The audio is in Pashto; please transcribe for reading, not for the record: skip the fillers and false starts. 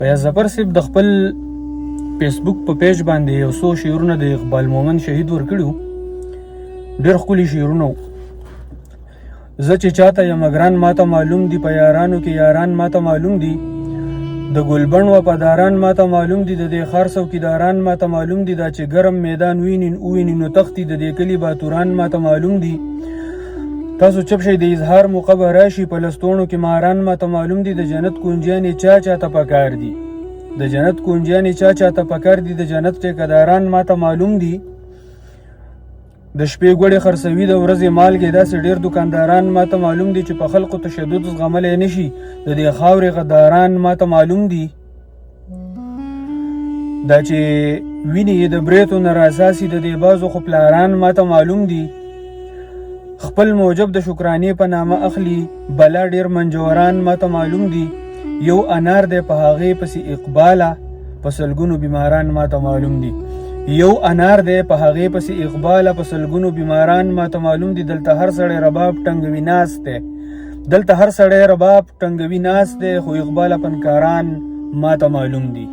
فیاض ظفر صاحب د خپل فیسبوک په پیج باندې یو څو شعرونه د اقبال مومن شهید ورکړي وو. ډېر ښکلي شعرونه وو. زه چې چاته یم ګران ماته معلوم دي، په یارانو کې یاران ماته معلوم دي، د ګلبڼ وفاداران ماته معلوم دي، د دې ښار څوکیداران ماته معلوم دي، دا چې ګرم میدان وویني نو تختي د دې کلي باتوران ماته معلوم دي. تاسو چپ شئ د اظهار موقع به راشي، په لستوڼو کې ماران ماته معلوم دي، د جنت کونجیانې چا چاته پکار دي، د جنت کونجیانې چا چاته پکار دي، د جنت ټیکداران ماته معلوم دي، د شپې ګوړې خرڅوي د ورځې مالګې داسې ډېر دکانداران ماته معلوم دي چې په خلقو تشدد زغملی نشي، د دې خاورې غداران ماته معلوم دي، دا چې وینې د بریتو نه راساسي د دې بازو خو پلاران ماته معلوم دي، خپل موجب د شکرانې په نامه اخلي بلا ډېر منجوران ماته معلوم دي، یو انار دی په هغې پسې اقباله په سلګونو بیماران ماته معلوم دي، یو انار دی په هغې پسې اقباله په سلګونو بیماران ماته معلوم دي، دلته هر سړی رباب ټنګوي ناست دی، دلته هر سړی رباب ټنګوي ناست دی، خو اقباله پنکاران ماته معلوم دي.